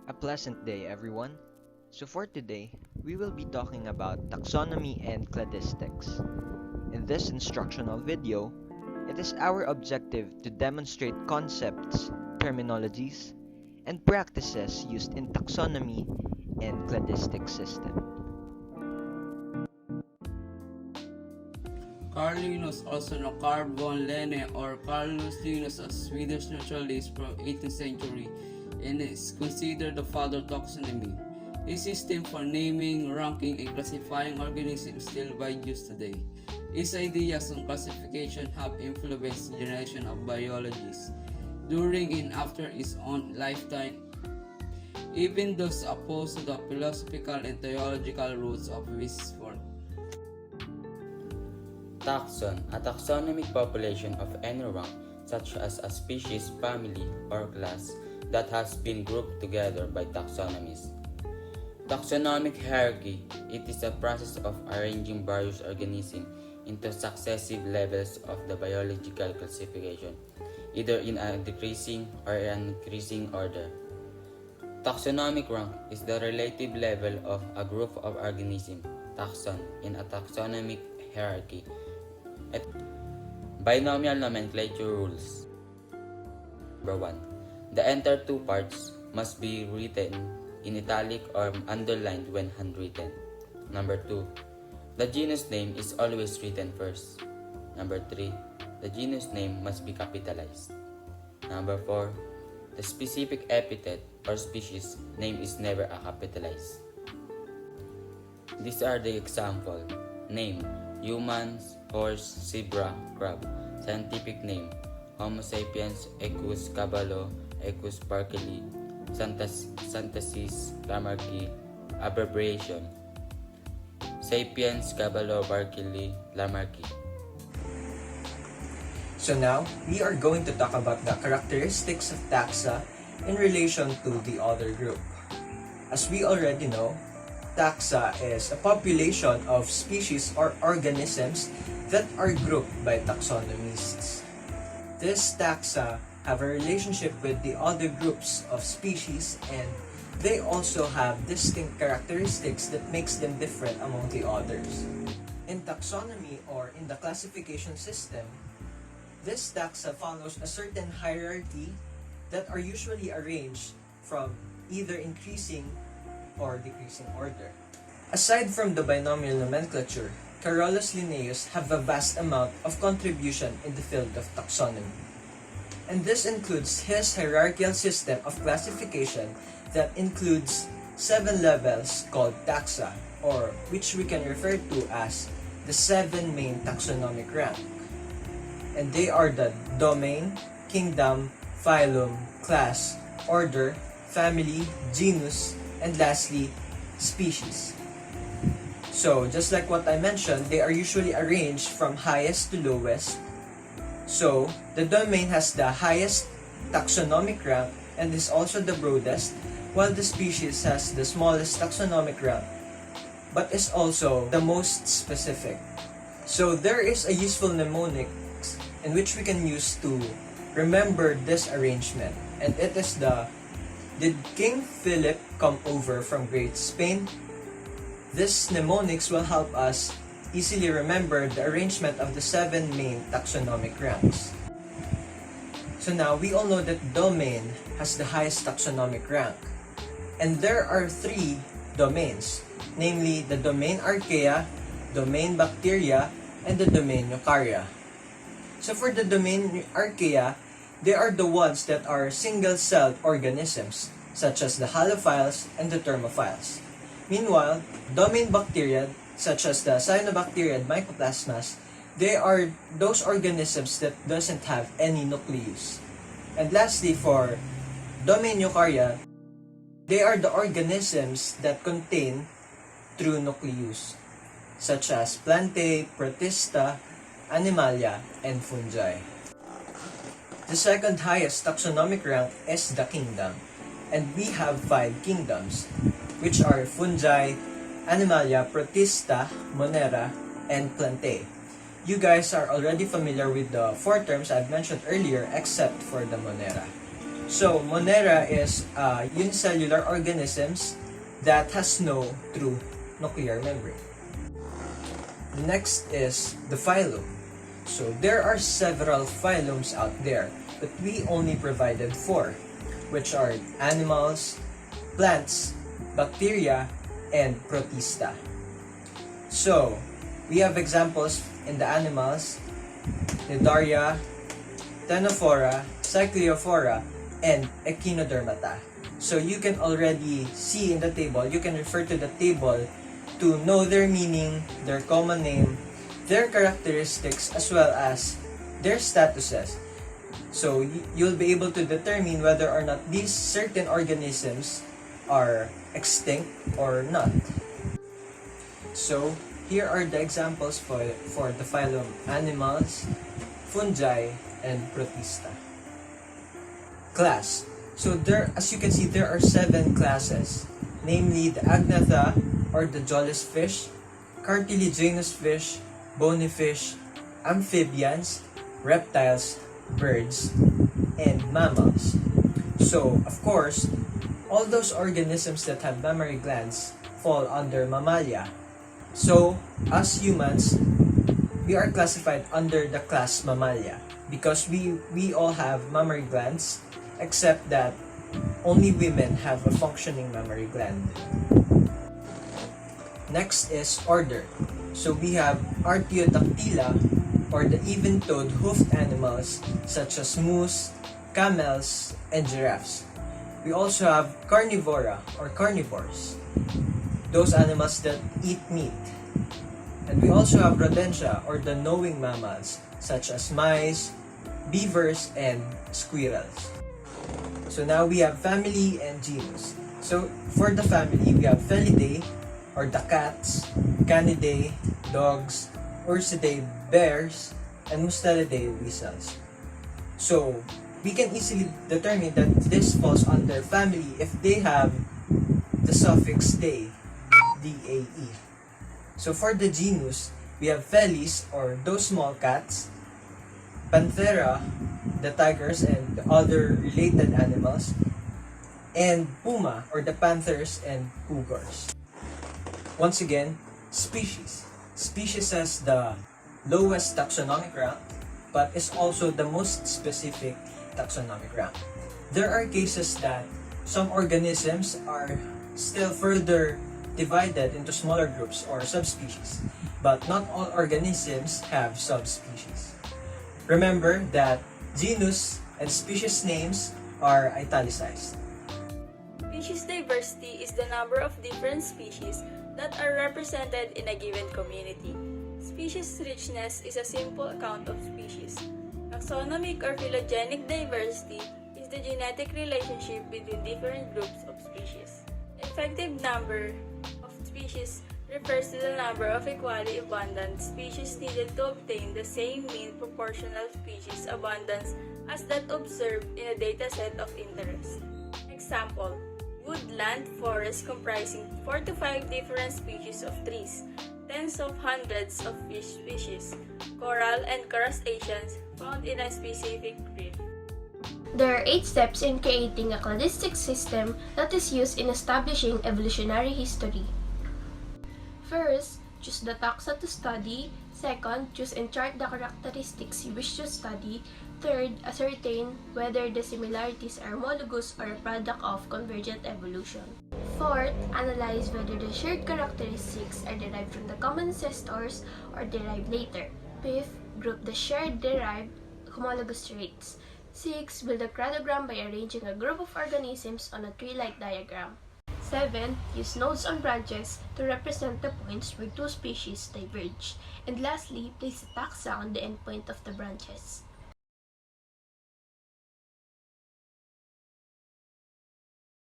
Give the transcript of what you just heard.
A pleasant day, everyone. So, for today, we will be talking about taxonomy and cladistics. In this instructional video, it is our objective to demonstrate concepts, terminologies, and practices used in taxonomy and cladistic system. Carl Linus, also known Carl von Linné or Carolus Linus, a Swedish naturalist from 18th century, and is considered the father of taxonomy. His system for naming, ranking, and classifying organisms still by used today. His ideas on classification have influenced the generation of biologists during and after his own lifetime, even those opposed to the philosophical and theological roots of his work. Taxon, a taxonomic population of any rank, such as a species, family, or class, that has been grouped together by taxonomies. Taxonomic hierarchy, it is a process of arranging various organisms into successive levels of the biological classification, either in a decreasing or an increasing order. Taxonomic rank is the relative level of a group of organisms, taxon, in a taxonomic hierarchy. Binomial nomenclature rules. Number 1. The entire two parts must be written in italic or underlined when handwritten. Number 2. The genus name is always written first. Number 3. The genus name must be capitalized. Number 4. The specific epithet or species name is never a capitalized. These are the example. Name: humans, horse, zebra, crab. Scientific name: Homo sapiens equus caballo equus parkeli. Synthesis Lamarcky. Abbreviation: Sapiens caballo parkeli Lamarcky. So now, we are going to talk about the characteristics of taxa in relation to the other group. As we already know, taxa is a population of species or organisms that are grouped by taxonomists. These taxa have a relationship with the other groups of species, and they also have distinct characteristics that makes them different among the others. In taxonomy or in the classification system, this taxa follows a certain hierarchy that are usually arranged from either increasing or decreasing order. Aside from the binomial nomenclature, Carolus Linnaeus have a vast amount of contribution in the field of taxonomy. And this includes his hierarchical system of classification that includes 7 levels called taxa, or which we can refer to as the 7 main taxonomic rank. And they are the domain, kingdom, phylum, class, order, family, genus, and lastly, species. So, just like what I mentioned, they are usually arranged from highest to lowest. So, the domain has the highest taxonomic rank and is also the broadest, while the species has the smallest taxonomic rank, but is also the most specific. So, there is a useful mnemonic in which we can use to remember this arrangement, and it is the "Did King Philip come over from Great Spain?" This mnemonics will help us easily remember the arrangement of the 7 main taxonomic ranks. So now, we all know that domain has the highest taxonomic rank. And there are 3 domains, namely the domain Archaea, domain Bacteria, and the domain Eukarya. So for the domain Archaea, they are the ones that are single-celled organisms, such as the halophiles and the thermophiles. Meanwhile, domain bacteria, such as the cyanobacteria and mycoplasmas, they are those organisms that doesn't have any nucleus. And lastly, for domain Eukarya, they are the organisms that contain true nucleus, such as plantae, protista, animalia, and fungi. The second highest taxonomic rank is the kingdom, and we have 5 kingdoms, which are fungi, animalia, protista, monera, and plantae. You guys are already familiar with the 4 terms I've mentioned earlier except for the monera. So, Monera is unicellular organisms that has no true nuclear membrane. The next is the phylum. So, there are several phylums out there, but we only provided 4, which are animals, plants, bacteria, and protista. So, we have examples in the animals: Nidaria, Ctenophora, Cycliophora, and Echinodermata. So you can already see in the table, you can refer to the table to know their meaning, their common name, their characteristics, as well as their statuses. So you'll be able to determine whether or not these certain organisms are extinct or not. So here are the examples for the phylum animals, fungi, and protista. Class. So there, as you can see, there are 7 classes, namely the Agnatha or the jawless fish, cartilaginous fish, bony fish, amphibians, reptiles, birds, and mammals. So, of course, all those organisms that have mammary glands fall under Mammalia. So, as humans, we are classified under the class Mammalia because we all have mammary glands, except that only women have a functioning mammary gland. Next is order. So we have Artiodactyla, or the even-toed hoofed animals such as moose, camels, and giraffes. We also have Carnivora, or carnivores, those animals that eat meat. And we also have Rodentia, or the knowing mammals such as mice, beavers, and squirrels. So now we have family and genus. So for the family, we have Felidae, or the cats, Canidae, dogs, Ursidae, bears, and Mustelidae, weasels. So we can easily determine that this falls under family if they have the suffix "dae", D-A-E. So for the genus, we have Felis, or those small cats, Panthera, the tigers and the other related animals, and Puma, or the panthers and cougars. Once again, species. Species has the lowest taxonomic rank, but is also the most specific taxonomic rank. There are cases that some organisms are still further divided into smaller groups or subspecies, but not all organisms have subspecies. Remember that genus and species names are italicized. Species diversity is the number of different species that are represented in a given community. Species richness is a simple account of species. Taxonomic or phylogenetic diversity is the genetic relationship between different groups of species. The effective number of species refers to the number of equally abundant species needed to obtain the same mean proportional species abundance as that observed in a dataset of interest. Example: woodland forest comprising 4 to 5 different species of trees, tens of hundreds of fish species, coral and crustaceans found in a specific reef. There are 8 steps in creating a cladistic system that is used in establishing evolutionary history. First, choose the taxa to study. Second, choose and chart the characteristics you wish to study. Third, ascertain whether the similarities are homologous or a product of convergent evolution. Fourth, analyze whether the shared characteristics are derived from the common ancestors or derived later. Fifth, group the shared derived homologous traits. 6. Build a cladogram by arranging a group of organisms on a tree-like diagram. 7. Use nodes on branches to represent the points where 2 species diverge. And lastly, place the taxa on the endpoint of the branches.